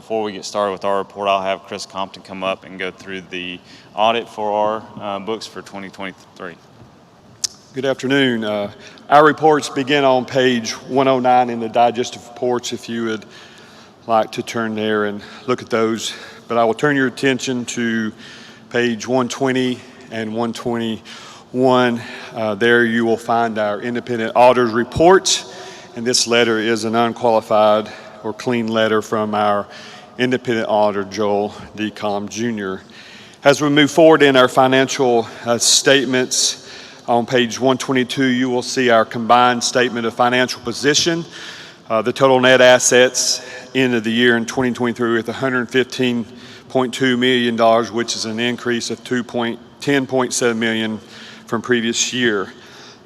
Before we get started with our report, I'll have Chris Compton come up and go through the audit for our books for 2023. Good afternoon. Our reports begin on page 109 in the digestive reports, if you would like to turn there and look at those. But I will turn your attention to page 120 and 121. There you will find our independent auditor's report, and this letter is an unqualified or clean letter from our independent auditor, Joel D. Collum Jr. As we move forward in our financial statements, on page 122, you will see our combined statement of financial position. The total net assets end of the year in 2023 with $115.2 million, which is an increase of $10.7 million from previous year.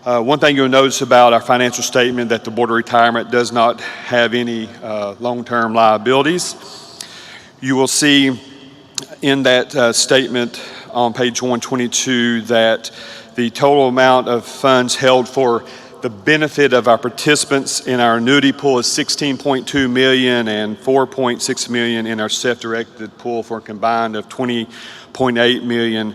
One thing you'll notice about our financial statement that the Board of Retirement does not have any long-term liabilities. You will see in that statement on page 122 that the total amount of funds held for the benefit of our participants in our annuity pool is $16.2 million and $4.6 million in our self-directed pool for a combined of $20.8 million.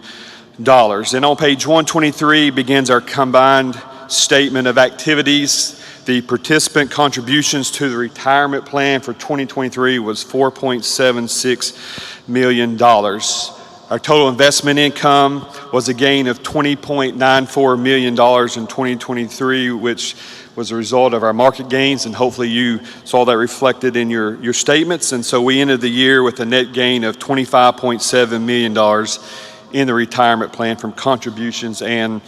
And on page 123 begins our combined statement of activities. The participant contributions to the retirement plan for 2023 was $4.76 million. Our total investment income was a gain of $20.94 million in 2023, which was a result of our market gains, and hopefully you saw that reflected in your statements. And so we ended the year with a net gain of $25.7 million in the retirement plan from contributions and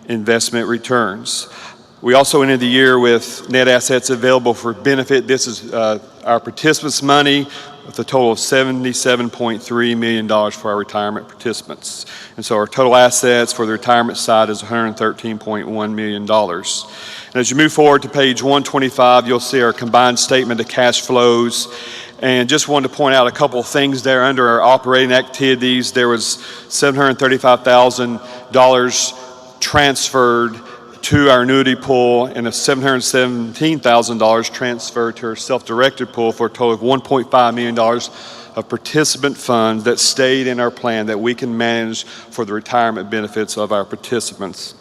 investment returns. We also ended the year with net assets available for benefit. This is our participants' money, with a total of $77.3 million for our retirement participants. And so our total assets for the retirement side is $113.1 million. And as you move forward to page 125, you'll see our combined statement of cash flows. And just wanted to point out a couple of things there under our operating activities. There was $735,000 transferred to our annuity pool and a $717,000 transferred to our self-directed pool for a total of $1.5 million of participant funds that stayed in our plan that we can manage for the retirement benefits of our participants.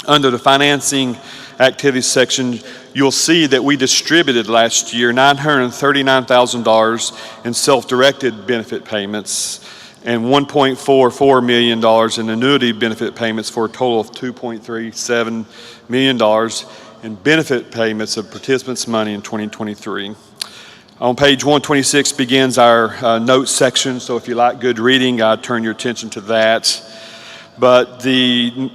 Under the financing activities section, you'll see that we distributed last year $939,000 in self-directed benefit payments and $1.44 million in annuity benefit payments for a total of $2.37 million in benefit payments of participants' money in 2023. On page 126 begins our notes section, so if you like good reading, I'd turn your attention to that. But the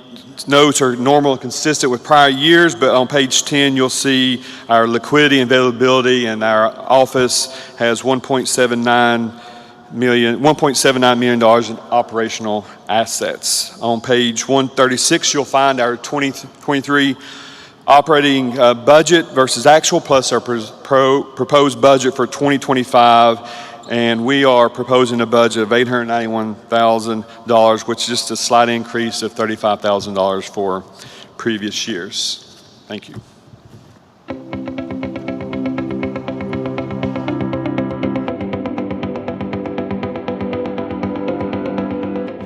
notes are normal and consistent with prior years, but on page 10 you'll see our liquidity and availability, and our office has $1.79 million in operational assets. On page 136, you'll find our 2023 operating budget versus actual, plus our proposed budget for 2025. And we are proposing a budget of $891,000, which is just a slight increase of $35,000 for previous years. Thank you.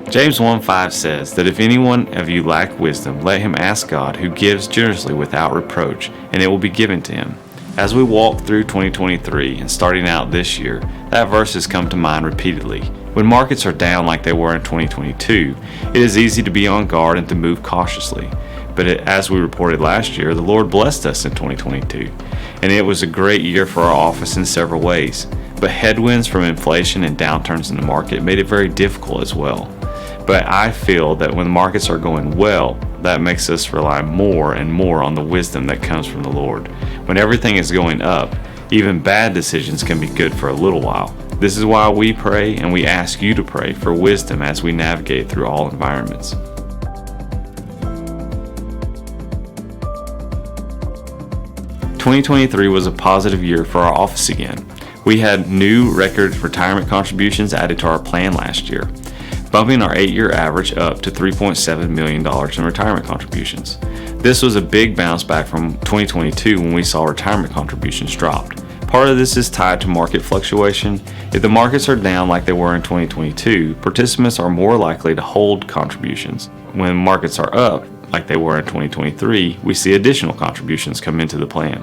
James 1:5 says that if any one of you lack wisdom, let him ask God, who gives generously without reproach, and it will be given to him. As we walk through 2023 and starting out this year, that verse has come to mind repeatedly. When markets are down like they were in 2022, it is easy to be on guard and to move cautiously. But as we reported last year, the Lord blessed us in 2022, and it was a great year for our office in several ways. But headwinds from inflation and downturns in the market made it very difficult as well. But I feel that when the markets are going well, that makes us rely more and more on the wisdom that comes from the Lord. When everything is going up, even bad decisions can be good for a little while. This is why we pray, and we ask you to pray for wisdom as we navigate through all environments. "2023 was a positive year for our office again. We had new record retirement contributions added to our plan last year, bumping our 8-year average up to $3.7 million in retirement contributions. This was a big bounce back from 2022 when we saw retirement contributions dropped. Part of this is tied to market fluctuation. If the markets are down like they were in 2022, participants are more likely to hold contributions. When markets are up, like they were in 2023, we see additional contributions come into the plan.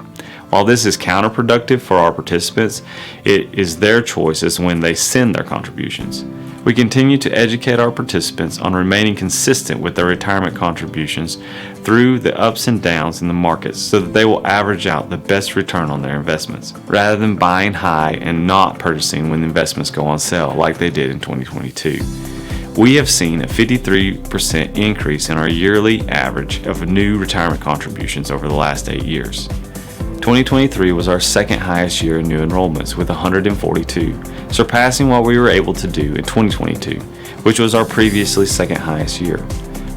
While this is counterproductive for our participants, it is their choice as when they send their contributions. We continue to educate our participants on remaining consistent with their retirement contributions through the ups and downs in the markets so that they will average out the best return on their investments, rather than buying high and not purchasing when investments go on sale like they did in 2022. We have seen a 53% increase in our yearly average of new retirement contributions over the last 8 years. 2023 was our second highest year in new enrollments with 142, surpassing what we were able to do in 2022, which was our previously second highest year.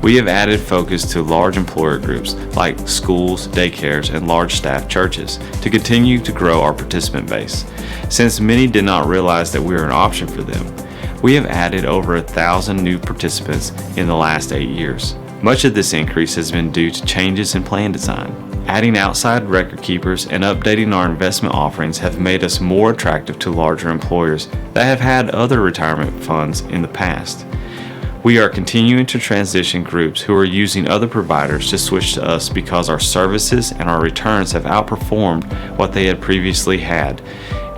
We have added focus to large employer groups like schools, daycares, and large staff churches to continue to grow our participant base. Since many did not realize that we were an option for them, we have added over 1,000 new participants in the last 8 years. Much of this increase has been due to changes in plan design. Adding outside record keepers and updating our investment offerings have made us more attractive to larger employers that have had other retirement funds in the past. We are continuing to transition groups who are using other providers to switch to us because our services and our returns have outperformed what they had previously had,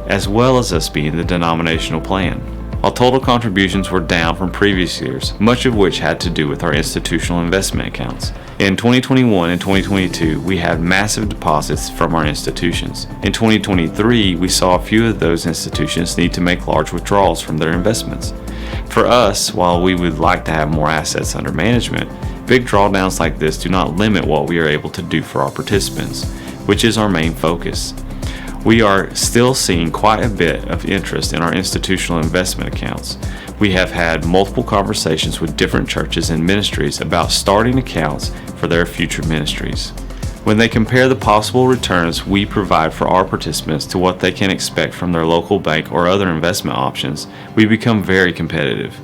as well as us being the denominational plan. While total contributions were down from previous years, much of which had to do with our institutional investment accounts. In 2021 and 2022, we had massive deposits from our institutions. In 2023, we saw a few of those institutions need to make large withdrawals from their investments. For us, while we would like to have more assets under management, big drawdowns like this do not limit what we are able to do for our participants, which is our main focus. We are still seeing quite a bit of interest in our institutional investment accounts. We have had multiple conversations with different churches and ministries about starting accounts for their future ministries. When they compare the possible returns we provide for our participants to what they can expect from their local bank or other investment options, we become very competitive.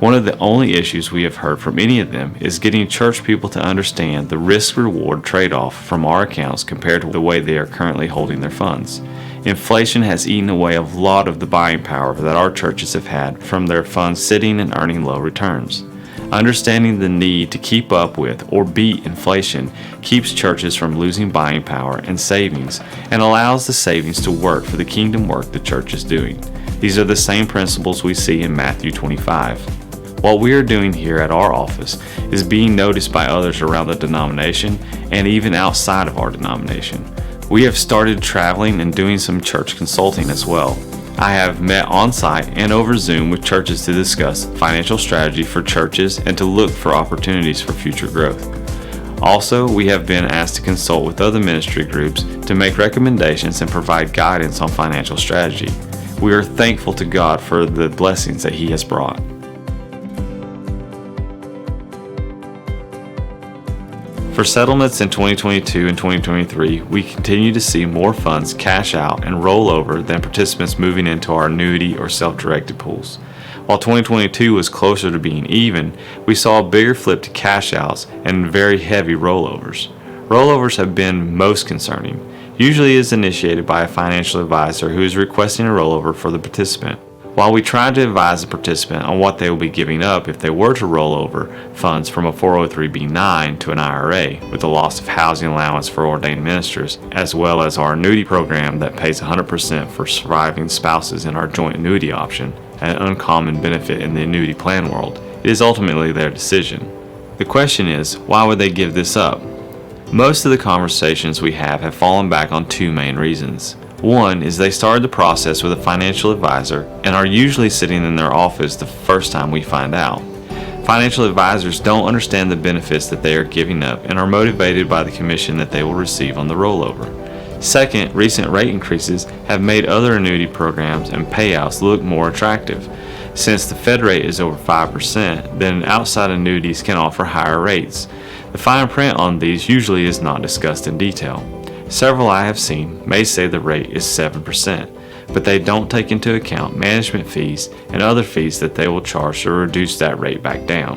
One of the only issues we have heard from any of them is getting church people to understand the risk-reward trade-off from our accounts compared to the way they are currently holding their funds. Inflation has eaten away a lot of the buying power that our churches have had from their funds sitting and earning low returns. Understanding the need to keep up with or beat inflation keeps churches from losing buying power and savings and allows the savings to work for the kingdom work the church is doing. These are the same principles we see in Matthew 25. What we are doing here at our office is being noticed by others around the denomination and even outside of our denomination. We have started traveling and doing some church consulting as well. I have met on-site and over Zoom with churches to discuss financial strategy for churches and to look for opportunities for future growth. Also, we have been asked to consult with other ministry groups to make recommendations and provide guidance on financial strategy. We are thankful to God for the blessings that He has brought. For settlements in 2022 and 2023, we continue to see more funds cash out and roll over than participants moving into our annuity or self-directed pools. While 2022 was closer to being even, we saw a bigger flip to cash outs and very heavy rollovers. Rollovers have been most concerning. Usually it is initiated by a financial advisor who is requesting a rollover for the participant. While we try to advise the participant on what they will be giving up if they were to roll over funds from a 403(b)(9) to an IRA with the loss of housing allowance for ordained ministers, as well as our annuity program that pays 100% for surviving spouses in our joint annuity option, an uncommon benefit in the annuity plan world, it is ultimately their decision. The question is, why would they give this up? Most of the conversations we have fallen back on two main reasons. One is they started the process with a financial advisor and are usually sitting in their office the first time we find out. Financial advisors don't understand the benefits that they are giving up and are motivated by the commission that they will receive on the rollover. Second, recent rate increases have made other annuity programs and payouts look more attractive. Since the Fed rate is over 5%, then outside annuities can offer higher rates. The fine print on these usually is not discussed in detail. Several I have seen may say the rate is 7%, but they don't take into account management fees and other fees that they will charge to reduce that rate back down.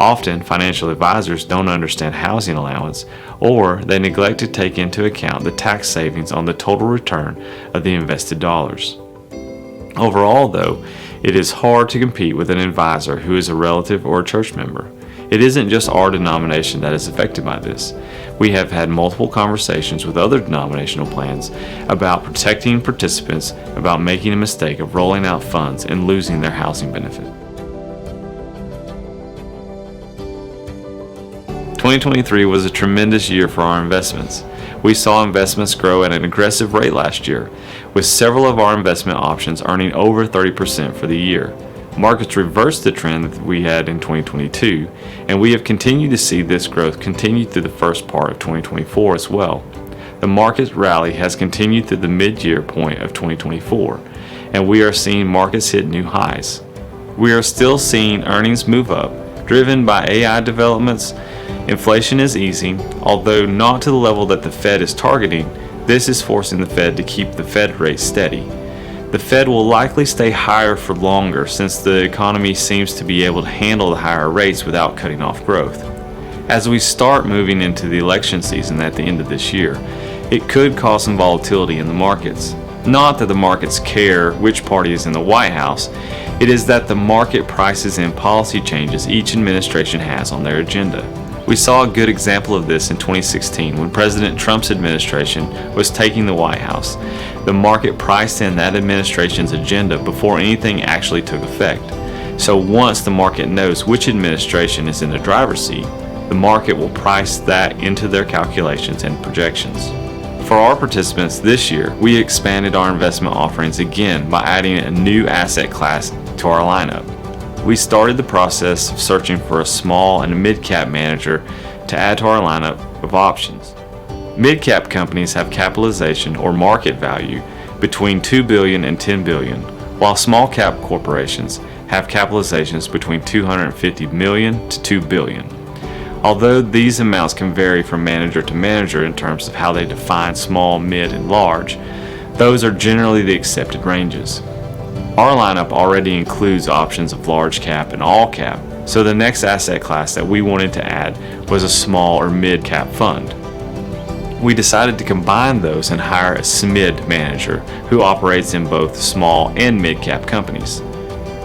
Often, financial advisors don't understand housing allowance, or they neglect to take into account the tax savings on the total return of the invested dollars. Overall, though, it is hard to compete with an advisor who is a relative or a church member. It isn't just our denomination that is affected by this. We have had multiple conversations with other denominational plans about protecting participants about making a mistake of rolling out funds and losing their housing benefit. 2023 was a tremendous year for our investments. We saw investments grow at an aggressive rate last year, with several of our investment options earning over 30% for the year. Markets reversed the trend that we had in 2022, and we have continued to see this growth continue through the first part of 2024 as well. The market rally has continued through the mid-year point of 2024, and we are seeing markets hit new highs. We are still seeing earnings move up, driven by AI developments. Inflation is easing, although not to the level that the Fed is targeting. This is forcing the Fed to keep the Fed rate steady. The Fed will likely stay higher for longer since the economy seems to be able to handle the higher rates without cutting off growth. As we start moving into the election season at the end of this year, it could cause some volatility in the markets. Not that the markets care which party is in the White House, it is that the market prices in policy changes each administration has on their agenda. We saw a good example of this in 2016 when President Trump's administration was taking the White House. The market priced in that administration's agenda before anything actually took effect. So once the market knows which administration is in the driver's seat, the market will price that into their calculations and projections. For our participants this year, we expanded our investment offerings again by adding a new asset class to our lineup. We started the process of searching for a small and a mid-cap manager to add to our lineup of options. Mid-cap companies have capitalization or market value between $2 billion and $10 billion, while small-cap corporations have capitalizations between $250 million to $2 billion. Although these amounts can vary from manager to manager in terms of how they define small, mid, and large, those are generally the accepted ranges. Our lineup already includes options of large cap and all cap, so the next asset class that we wanted to add was a small or mid cap fund. We decided to combine those and hire a SMID manager who operates in both small and mid cap companies.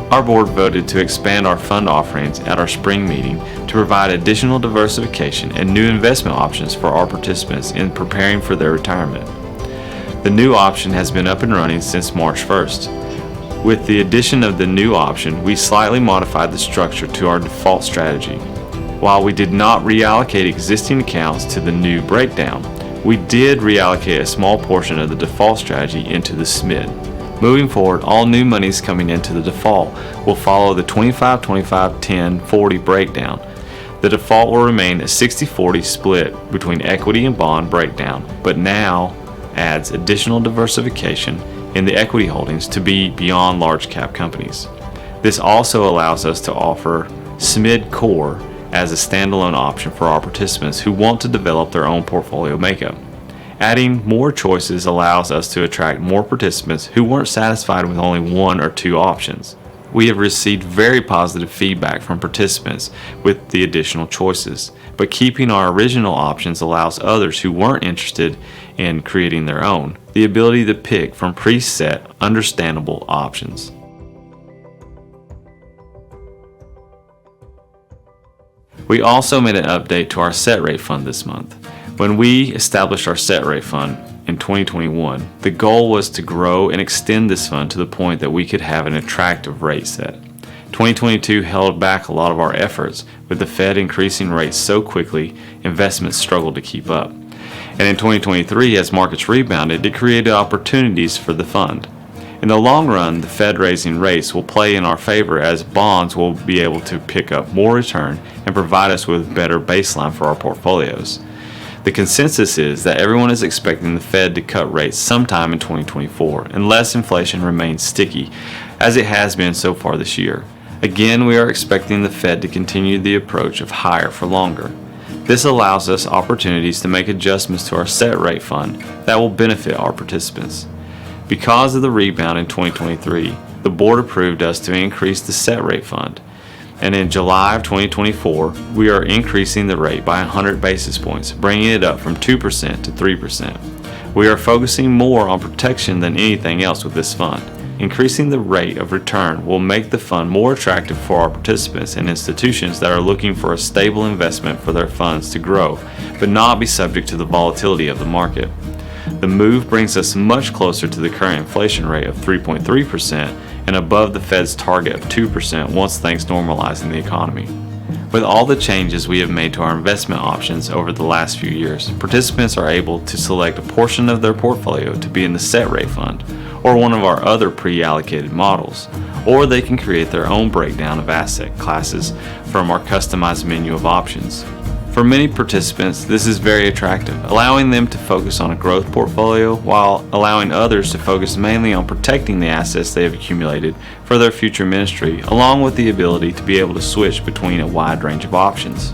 Our board voted to expand our fund offerings at our spring meeting to provide additional diversification and new investment options for our participants in preparing for their retirement. The new option has been up and running since March 1st. With the addition of the new option, we slightly modified the structure to our default strategy. While we did not reallocate existing accounts to the new breakdown, we did reallocate a small portion of the default strategy into the SMID. Moving forward, all new monies coming into the default will follow the 25-25-10-40 breakdown. The default will remain a 60-40 split between equity and bond breakdown, but now adds additional diversification in the equity holdings to be beyond large cap companies. This also allows us to offer SMID Core as a standalone option for our participants who want to develop their own portfolio makeup. Adding more choices allows us to attract more participants who weren't satisfied with only one or two options. We have received very positive feedback from participants with the additional choices, but keeping our original options allows others who weren't interested in creating their own the ability to pick from preset, understandable options. We also made an update to our set rate fund this month. When we established our set rate fund in 2021, the goal was to grow and extend this fund to the point that we could have an attractive rate set. 2022 held back a lot of our efforts, with the Fed increasing rates so quickly, investments struggled to keep up. And in 2023, as markets rebounded, it created opportunities for the fund. In the long run, the Fed raising rates will play in our favor as bonds will be able to pick up more return and provide us with better baseline for our portfolios. The consensus is that everyone is expecting the Fed to cut rates sometime in 2024 unless inflation remains sticky, as it has been so far this year. Again, we are expecting the Fed to continue the approach of higher for longer. This allows us opportunities to make adjustments to our set rate fund that will benefit our participants. Because of the rebound in 2023, the board approved us to increase the set rate fund. And in July of 2024, we are increasing the rate by 100 basis points, bringing it up from 2% to 3%. We are focusing more on protection than anything else with this fund. Increasing the rate of return will make the fund more attractive for our participants and institutions that are looking for a stable investment for their funds to grow, but not be subject to the volatility of the market. The move brings us much closer to the current inflation rate of 3.3% and above the Fed's target of 2% once things normalize in the economy. With all the changes we have made to our investment options over the last few years, participants are able to select a portion of their portfolio to be in the set rate fund or one of our other pre-allocated models, or they can create their own breakdown of asset classes from our customized menu of options. For many participants, this is very attractive, allowing them to focus on a growth portfolio while allowing others to focus mainly on protecting the assets they have accumulated for their future ministry, along with the ability to be able to switch between a wide range of options.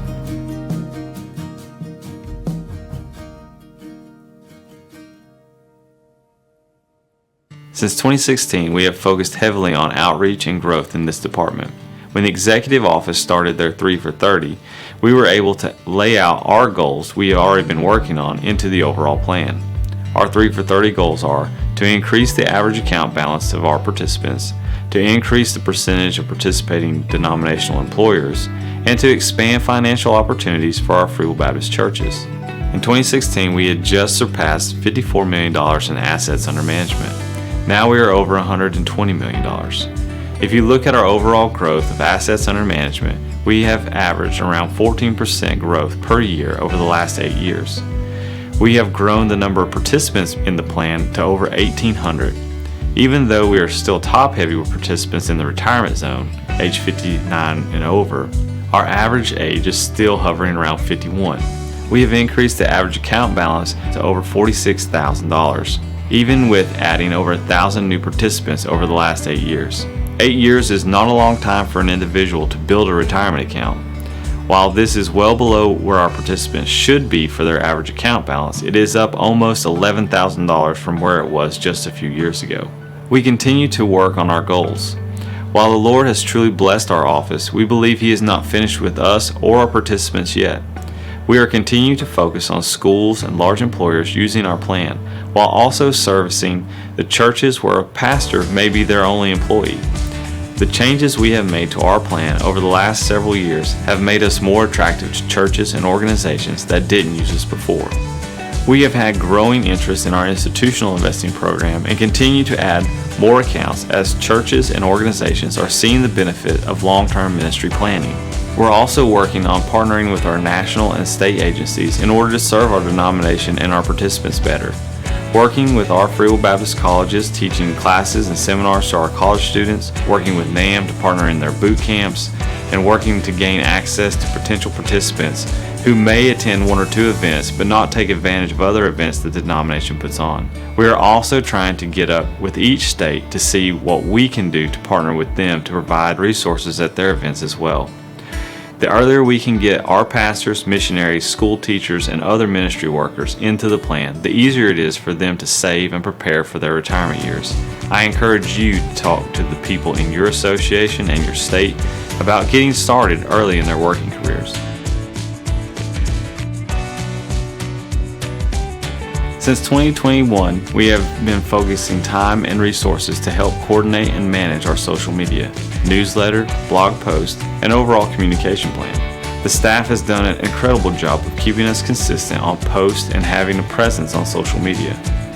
Since 2016, we have focused heavily on outreach and growth in this department. When the executive office started their 3 for 30, we were able to lay out our goals we have already been working on into the overall plan. Our 3 for 30 goals are to increase the average account balance of our participants, to increase the percentage of participating denominational employers, and to expand financial opportunities for our Free Will Baptist churches. In 2016, we had just surpassed $54 million in assets under management. Now we are over $120 million. If you look at our overall growth of assets under management, we have averaged around 14% growth per year over the last 8 years. We have grown the number of participants in the plan to over 1,800. Even though we are still top heavy with participants in the retirement zone, age 59 and over, our average age is still hovering around 51. We have increased the average account balance to over $46,000, even with adding over 1,000 new participants over the last 8 years. 8 years is not a long time for an individual to build a retirement account. While this is well below where our participants should be for their average account balance, it is up almost $11,000 from where it was just a few years ago. We continue to work on our goals. While the Lord has truly blessed our office, we believe He is not finished with us or our participants yet. We are continuing to focus on schools and large employers using our plan, while also servicing the churches where a pastor may be their only employee. The changes we have made to our plan over the last several years have made us more attractive to churches and organizations that didn't use us before. We have had growing interest in our institutional investing program and continue to add more accounts as churches and organizations are seeing the benefit of long-term ministry planning. We're also working on partnering with our national and state agencies in order to serve our denomination and our participants better. Working with our Free Will Baptist colleges, teaching classes and seminars to our college students, working with NAM to partner in their boot camps, and working to gain access to potential participants who may attend 1 or 2 events but not take advantage of other events the denomination puts on. We are also trying to get up with each state to see what we can do to partner with them to provide resources at their events as well. The earlier we can get our pastors, missionaries, school teachers, and other ministry workers into the plan, the easier it is for them to save and prepare for their retirement years. I encourage you to talk to the people in your association and your state about getting started early in their working careers. Since 2021, we have been focusing time and resources to help coordinate and manage our social media, newsletter, blog post, and overall communication plan. The staff has done an incredible job of keeping us consistent on posts and having a presence on social media.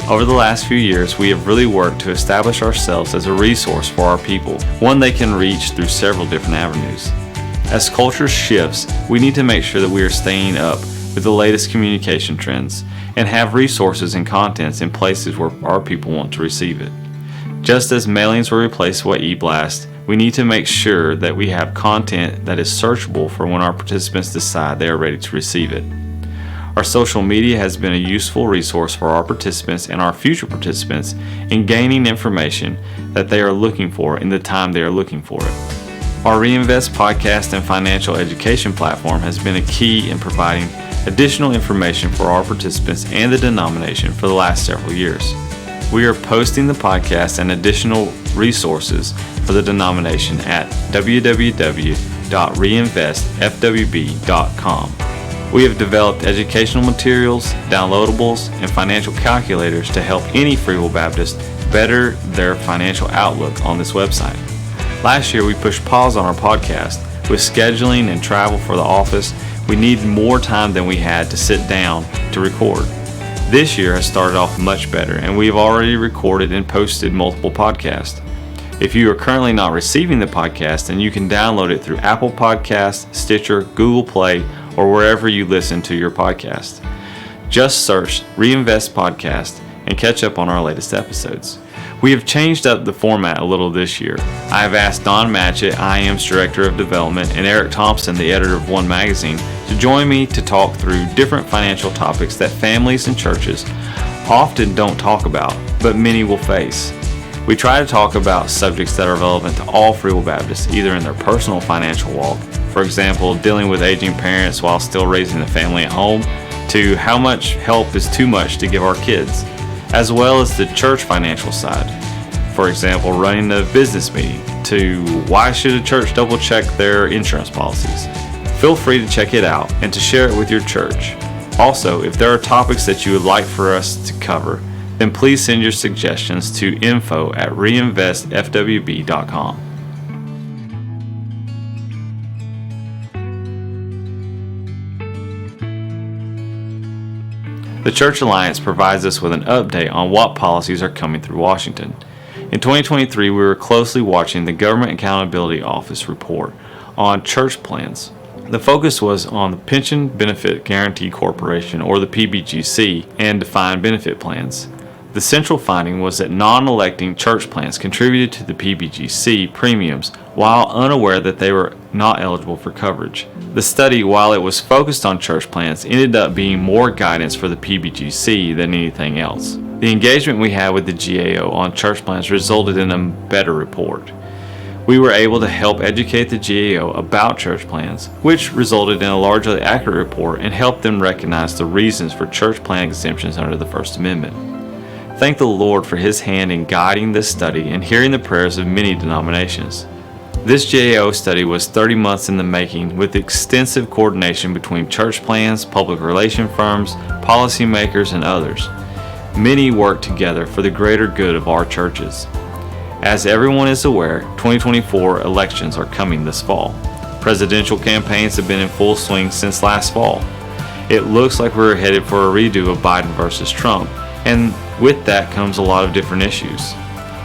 Over the last few years, we have really worked to establish ourselves as a resource for our people, one they can reach through several different avenues. As culture shifts, we need to make sure that we are staying up with the latest communication trends and have resources and contents in places where our people want to receive it. Just as mailings were replaced by eBlast, we need to make sure that we have content that is searchable for when our participants decide they are ready to receive it. Our social media has been a useful resource for our participants and our future participants in gaining information that they are looking for in the time they are looking for it. Our Reinvest podcast and financial education platform has been a key in providing additional information for our participants and the denomination for the last several years. We are posting the podcast and additional resources for the denomination at www.reinvest.org. www.reinvestfwb.com. We have developed educational materials, downloadables, and financial calculators to help any Free Will Baptist better their financial outlook on this website. Last year, we pushed pause on our podcast. With scheduling and travel for the office, we needed more time than we had to sit down to record. This year has started off much better, and we've already recorded and posted multiple podcasts. If you are currently not receiving the podcast, then you can download it through Apple Podcasts, Stitcher, Google Play, or wherever you listen to your podcast. Just search Reinvest Podcast and catch up on our latest episodes. We have changed up the format a little this year. I have asked Don Matchett, IAM's Director of Development, and Eric Thompson, the editor of One Magazine, to join me to talk through different financial topics that families and churches often don't talk about, but many will face. We try to talk about subjects that are relevant to all Free Will Baptists, either in their personal financial walk, for example, dealing with aging parents while still raising the family at home, to how much help is too much to give our kids, as well as the church financial side. For example, running a business meeting, to why should a church double check their insurance policies. Feel free to check it out and to share it with your church. Also, if there are topics that you would like for us to cover, then please send your suggestions to info@reinvestfwb.com. The Church Alliance provides us with an update on what policies are coming through Washington. In 2023, we were closely watching the Government Accountability Office report on church plans. The focus was on the Pension Benefit Guaranty Corporation, or the PBGC, and defined benefit plans. The central finding was that non-electing church plans contributed to the PBGC premiums while unaware that they were not eligible for coverage. The study, while it was focused on church plans, ended up being more guidance for the PBGC than anything else. The engagement we had with the GAO on church plans resulted in a better report. We were able to help educate the GAO about church plans, which resulted in a largely accurate report and helped them recognize the reasons for church plan exemptions under the First Amendment. Thank the Lord for His hand in guiding this study and hearing the prayers of many denominations. This GAO study was 30 months in the making, with extensive coordination between church plans, public relation firms, policymakers, and others. Many worked together for the greater good of our churches. As everyone is aware, 2024 elections are coming this fall. Presidential campaigns have been in full swing since last fall. It looks like we're headed for a redo of Biden versus Trump, and with that comes a lot of different issues.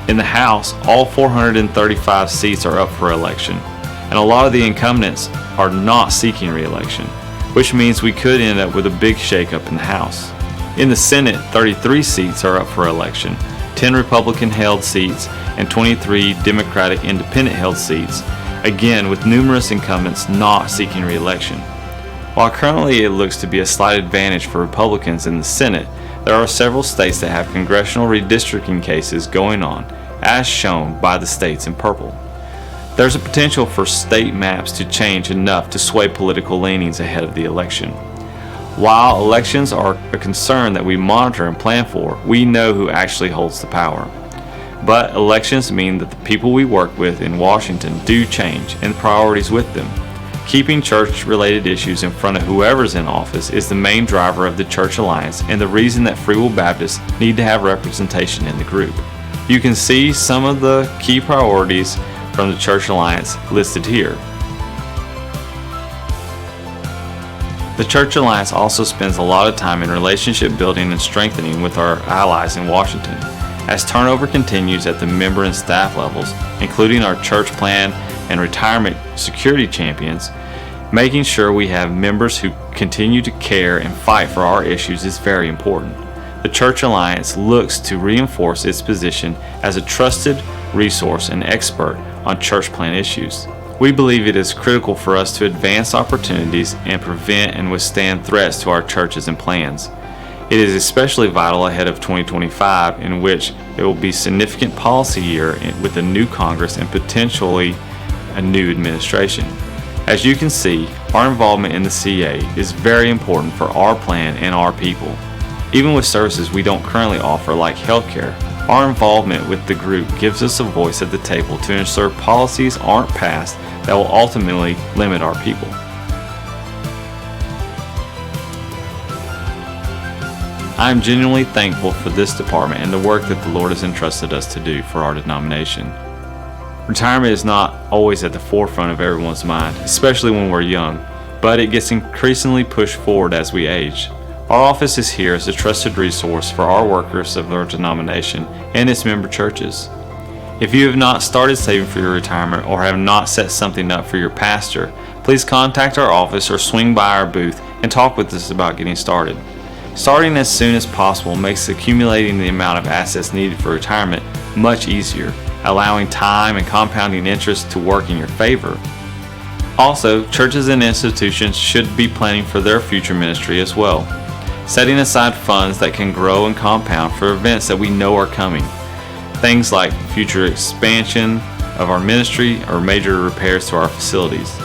In the House, all 435 seats are up for election, and a lot of the incumbents are not seeking re-election, which means we could end up with a big shakeup in the House. In the Senate, 33 seats are up for election, 10 Republican-held seats and 23 Democratic independent-held seats, again with numerous incumbents not seeking re-election. While currently it looks to be a slight advantage for Republicans in the Senate, there are several states that have congressional redistricting cases going on, as shown by the states in purple. There's a potential for state maps to change enough to sway political leanings ahead of the election. While elections are a concern that we monitor and plan for, we know who actually holds the power. But elections mean that the people we work with in Washington do change, and priorities with them. Keeping church-related issues in front of whoever's in office is the main driver of the Church Alliance and the reason that Free Will Baptists need to have representation in the group. You can see some of the key priorities from the Church Alliance listed here. The Church Alliance also spends a lot of time in relationship building and strengthening with our allies in Washington. As turnover continues at the member and staff levels, including our church plan and retirement security champions, making sure we have members who continue to care and fight for our issues is very important. The Church Alliance looks to reinforce its position as a trusted resource and expert on church plan issues. We believe it is critical for us to advance opportunities and prevent and withstand threats to our churches and plans. It is especially vital ahead of 2025, in which it will be a significant policy year with a new Congress and potentially a new administration. As you can see, our involvement in the CA is very important for our plan and our people. Even with services we don't currently offer like healthcare, Our involvement with the group gives us a voice at the table to ensure policies aren't passed that will ultimately limit our people. I am genuinely thankful for this department and the work that the Lord has entrusted us to do for our denomination. Retirement is not always at the forefront of everyone's mind, especially when we're young, but it gets increasingly pushed forward as we age. Our office is here as a trusted resource for our workers of our denomination and its member churches. If you have not started saving for your retirement or have not set something up for your pastor, please contact our office or swing by our booth and talk with us about getting started. Starting as soon as possible makes accumulating the amount of assets needed for retirement much easier, allowing time and compounding interest to work in your favor. Also, churches and institutions should be planning for their future ministry as well, setting aside funds that can grow and compound for events that we know are coming. Things like future expansion of our ministry or major repairs to our facilities.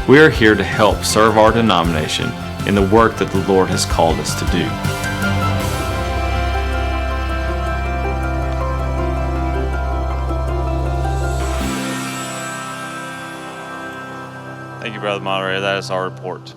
We are here to help serve our denomination in the work that the Lord has called us to do. Thank you, Brother Moderator. That is our report.